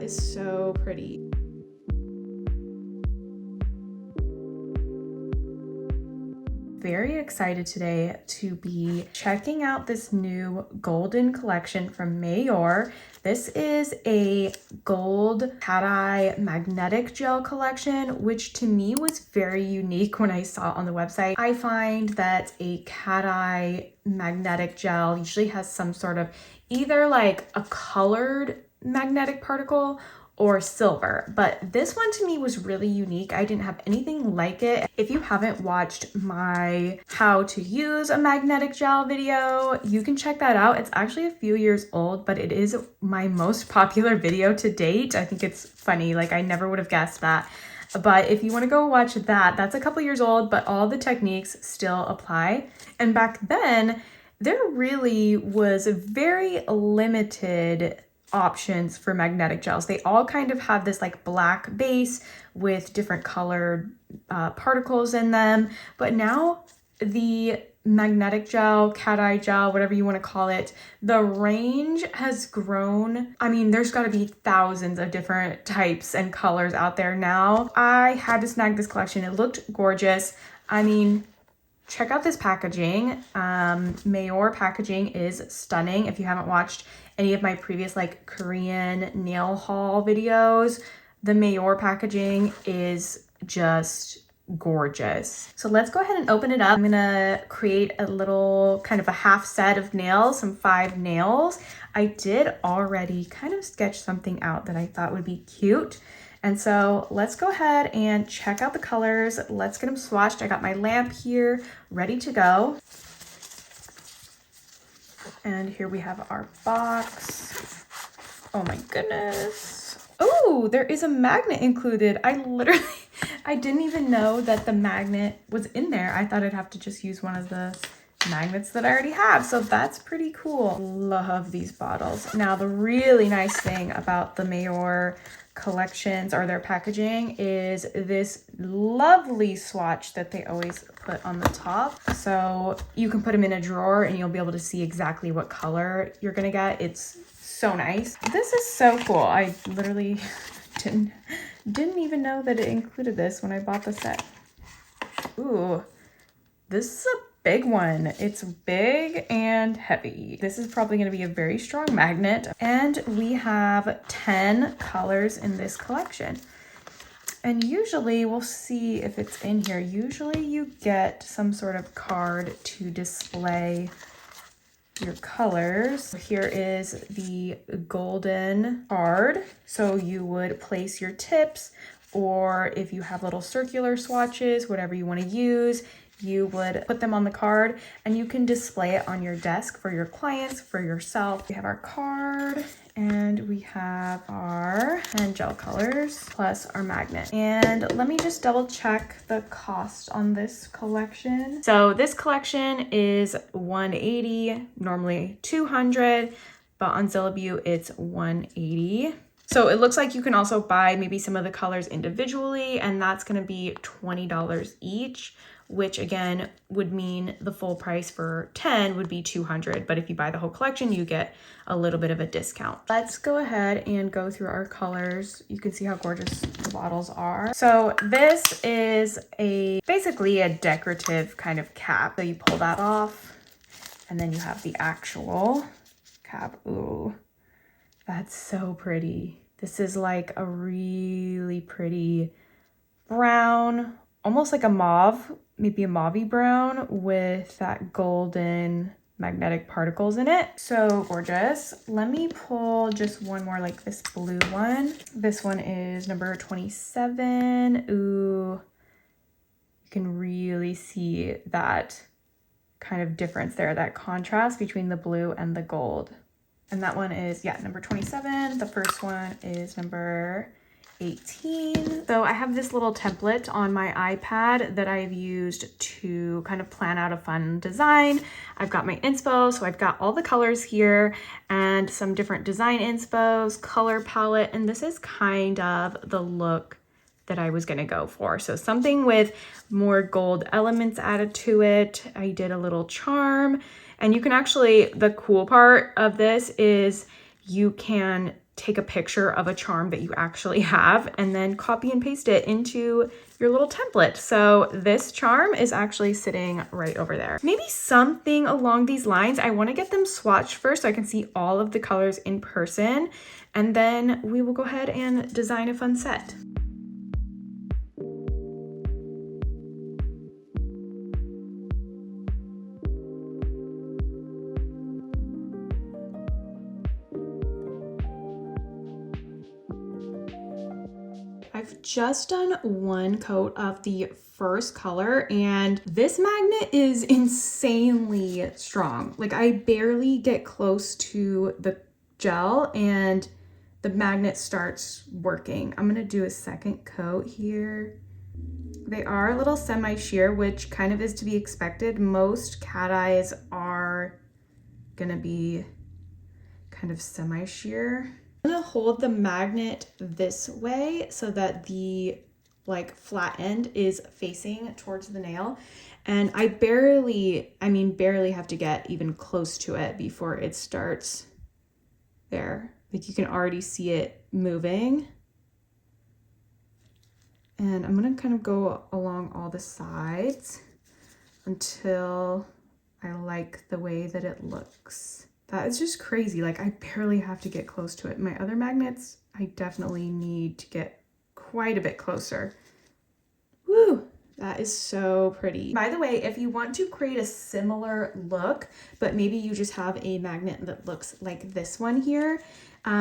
is so pretty. Very excited today to be checking out this new golden collection from Mayor. This is a gold cat-eye magnetic gel collection, which to me was very unique when I saw it on the website. I find that a cat-eye magnetic gel usually has some sort of either like a colored magnetic particle or silver, but this one to me was really unique. I didn't have anything like it. If you haven't watched my how to use a magnetic gel video, you can check that out. It's actually a few years old, but it is my most popular video to date. I think it's funny, like I never would have guessed that. But if you want to go watch that, that's a couple years old, but all the techniques still apply. And back then, there really was a very limited options for magnetic gels. They all kind of have this like black base with different colored particles in them. But now the magnetic gel, cat eye gel, whatever you want to call it, the range has grown. I mean, there's got to be thousands of different types and colors out there now. I had to snag this collection. It looked gorgeous. I mean, check out this packaging. Mayor packaging is stunning. If you haven't watched any of my previous like Korean nail haul videos, the Mayor packaging is just gorgeous. So let's go ahead and open it up. I'm gonna create a little kind of a half set of nails, some 5 nails. I did already kind of sketch something out that I thought would be cute. And so let's go ahead and check out the colors. Let's get them swatched. I got my lamp here ready to go. And here we have our box. Oh my goodness. Oh, there is a magnet included. I didn't even know that the magnet was in there. I thought I'd have to just use one of the magnets that I already have. So that's pretty cool. Love these bottles. Now, the really nice thing about the Mayor collections or their packaging is this lovely swatch that they always put on the top. So you can put them in a drawer and you'll be able to see exactly what color you're gonna get. It's so nice. This is so cool. I literally didn't even know that it included this when I bought the set. Ooh, this is a big one. It's big and heavy. This is probably going to be a very strong magnet. And we have 10 colors in this collection. And usually we'll see if it's in here. Usually you get some sort of card to display your colors. Here is the golden card. So you would place your tips, or if you have little circular swatches, whatever you want to use, you would put them on the card and you can display it on your desk for your clients, for yourself. We have our card and we have our hand gel colors plus our magnet. And let me just double check the cost on this collection. So this collection is $180, normally $200, but on Zillabeau it's $180. So it looks like you can also buy maybe some of the colors individually, and that's gonna be $20 each, which again would mean the full price for 10 would be $200. But if you buy the whole collection, you get a little bit of a discount. Let's go ahead and go through our colors. You can see how gorgeous the bottles are. So this is basically a decorative kind of cap. So you pull that off and then you have the actual cap. Ooh, that's so pretty. This is like a really pretty brown, almost like a mauve, maybe a mauvey brown with that golden magnetic particles in it. So gorgeous. Let me pull just one more, like this blue one. This one is number 27. Ooh, you can really see that kind of difference there, that contrast between the blue and the gold. And that one is, yeah, number 27. The first one is number 18. So I have this little template on my iPad that I've used to kind of plan out a fun design. I've got my inspo, so I've got all the colors here and some different design inspos, color palette, and this is kind of the look that I was gonna go for. So something with more gold elements added to it. I did a little charm, and you can actually, the cool part of this is you can take a picture of a charm that you actually have and then copy and paste it into your little template. So this charm is actually sitting right over there. Maybe something along these lines. I want to get them swatched first so I can see all of the colors in person, and then we will go ahead and design a fun set. I've just done one coat of the first color, and this magnet is insanely strong. Like, I barely get close to the gel and the magnet starts working. I'm gonna do a second coat here. They are a little semi-sheer, which kind of is to be expected. Most cat eyes are gonna be kind of semi-sheer. I'm gonna hold the magnet this way so that the like flat end is facing towards the nail. And I barely have to get even close to it before it starts there. Like, you can already see it moving. And I'm gonna kind of go along all the sides until I like the way that it looks. That is just crazy. Like, I barely have to get close to it. My other magnets, I definitely need to get quite a bit closer. Woo, that is so pretty. By the way, if you want to create a similar look, but maybe you just have a magnet that looks like this one here,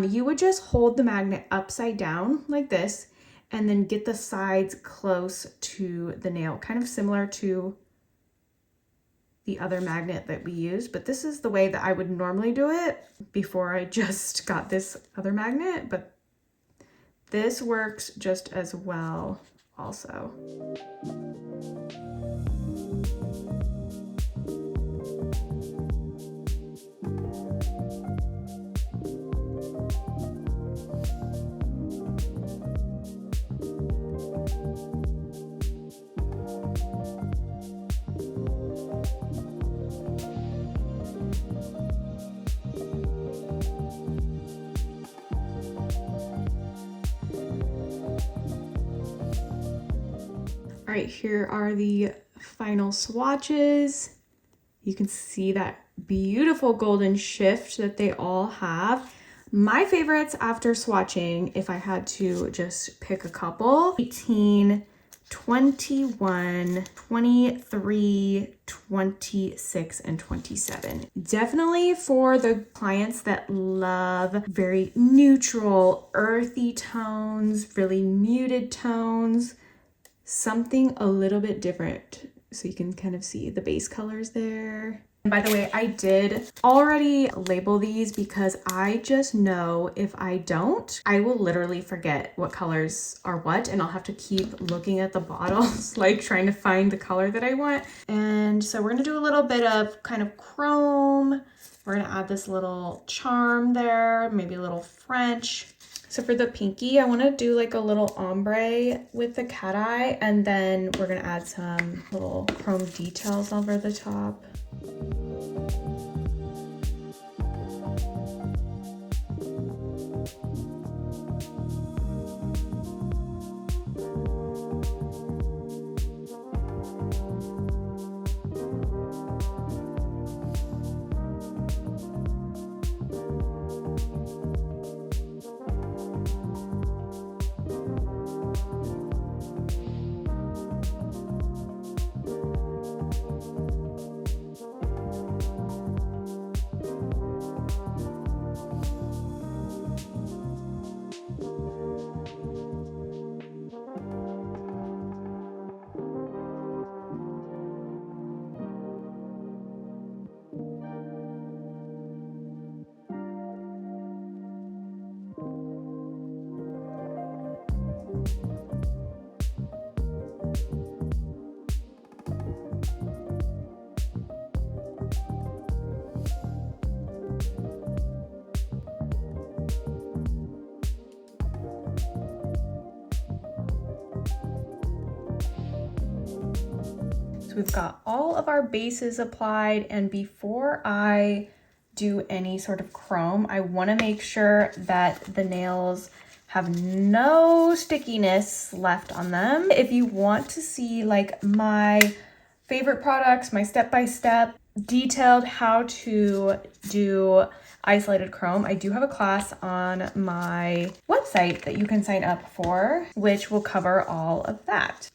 you would just hold the magnet upside down like this, and then get the sides close to the nail, kind of similar to the other magnet that we used, but this is the way that I would normally do it before I just got this other magnet, but this works just as well also. All right, here are the final swatches. You can see that beautiful golden shift that they all have. My favorites after swatching, if I had to just pick a couple, 18, 21, 23, 26, and 27. Definitely for the clients that love very neutral, earthy tones, really muted tones, something a little bit different. So you can kind of see the base colors there. And by the way, I did already label these because I just know if I don't, I will literally forget what colors are what, and I'll have to keep looking at the bottles, like trying to find the color that I want. And so we're gonna do a little bit of kind of chrome. We're gonna add this little charm there, maybe a little French. So for the pinky, I want to do like a little ombre with the cat eye, and then we're going to add some little chrome details over the top. So we've got all of our bases applied, and before I do any sort of chrome, I want to make sure that the nails have no stickiness left on them. If you want to see like my favorite products, my step-by-step detailed how to do isolated chrome, I do have a class on my website that you can sign up for, which will cover all of that.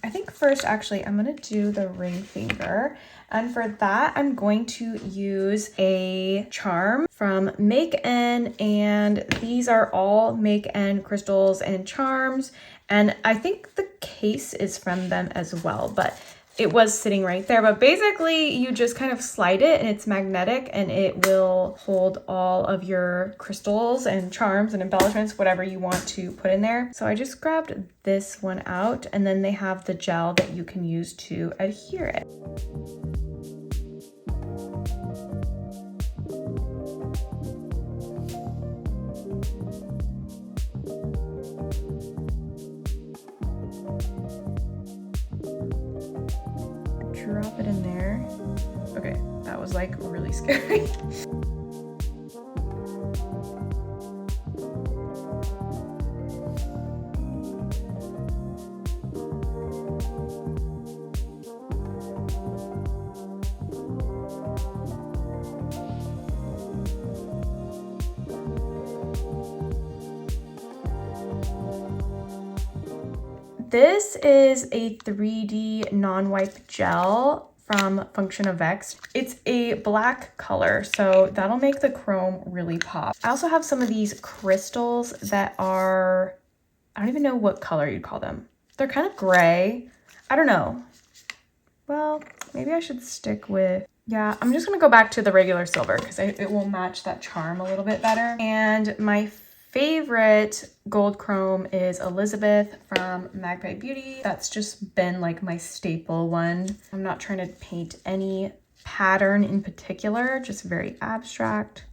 I think first, actually, I'm gonna do the ring finger. And for that, I'm going to use a charm from Make N, and these are all Make N crystals and charms. And I think the case is from them as well, but it was sitting right there. But basically you just kind of slide it and it's magnetic and it will hold all of your crystals and charms and embellishments, whatever you want to put in there. So I just grabbed this one out, and then they have the gel that you can use to adhere it. Drop it in there. Okay, that was like really scary. This is a 3D non-wipe gel from Function of X. It's a black color, so that'll make the chrome really pop. I also have some of these crystals that are, I don't even know what color you'd call them. They're kind of gray. I don't know. Well, maybe I should stick with, yeah, I'm just gonna go back to the regular silver because it will match that charm a little bit better. And my favorite gold chrome is Elizabeth from Magpie Beauty. That's just been like my staple one. I'm not trying to paint any pattern in particular, just very abstract.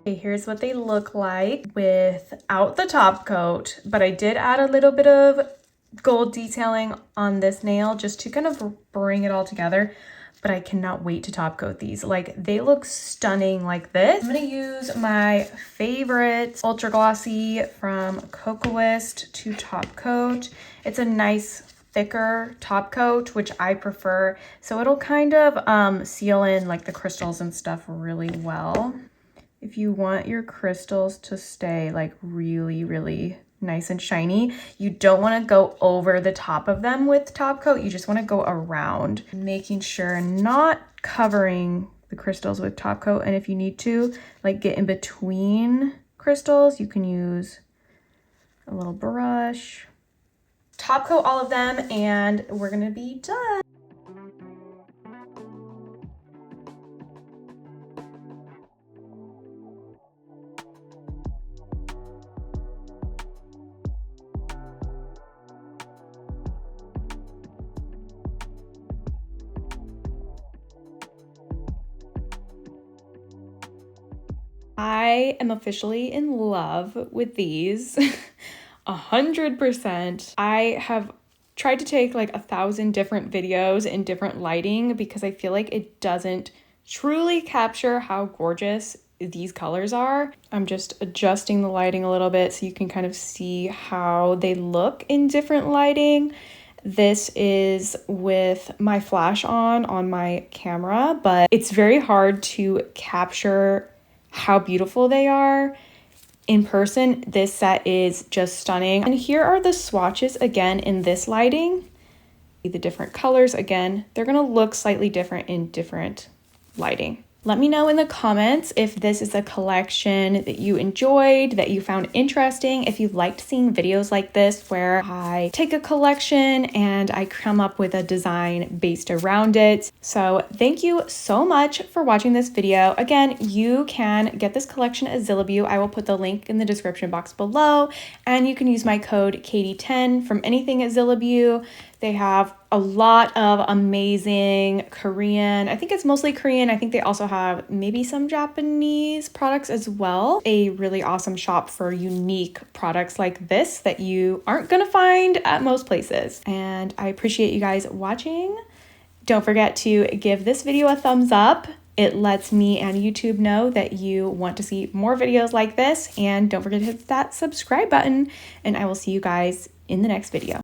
Okay, here's what they look like without the top coat, but I did add a little bit of gold detailing on this nail just to kind of bring it all together. But I cannot wait to top coat these. Like, they look stunning like this. I'm gonna use my favorite Ultra Glossy from Cocoist to top coat. It's a nice thicker top coat, which I prefer. So it'll kind of seal in like the crystals and stuff really well. If you want your crystals to stay like really, really nice and shiny, you don't want to go over the top of them with top coat. You just want to go around, making sure not covering the crystals with top coat. And if you need to like get in between crystals, you can use a little brush. Top coat all of them and we're gonna be done. I am officially in love with these 100%. I have tried to take like 1,000 different videos in different lighting because I feel like it doesn't truly capture how gorgeous these colors are. I'm just adjusting the lighting a little bit so you can kind of see how they look in different lighting. This is with my flash on my camera, but it's very hard to capture how beautiful they are in person. This set is just stunning. And here are the swatches again in this lighting. The different colors, again, they're gonna look slightly different in different lighting. Let me know in the comments if this is a collection that you enjoyed, that you found interesting, if you liked seeing videos like this where I take a collection and I come up with a design based around it. So thank you so much for watching this video. Again, you can get this collection at Zillabeau. I will put the link in the description box below, and you can use my code Katie10 from anything at Zillabeau. They have a lot of amazing Korean, I think it's mostly Korean. I think they also have maybe some Japanese products as well. A really awesome shop for unique products like this that you aren't gonna find at most places. And I appreciate you guys watching. Don't forget to give this video a thumbs up. It lets me and YouTube know that you want to see more videos like this. And don't forget to hit that subscribe button, and I will see you guys in the next video.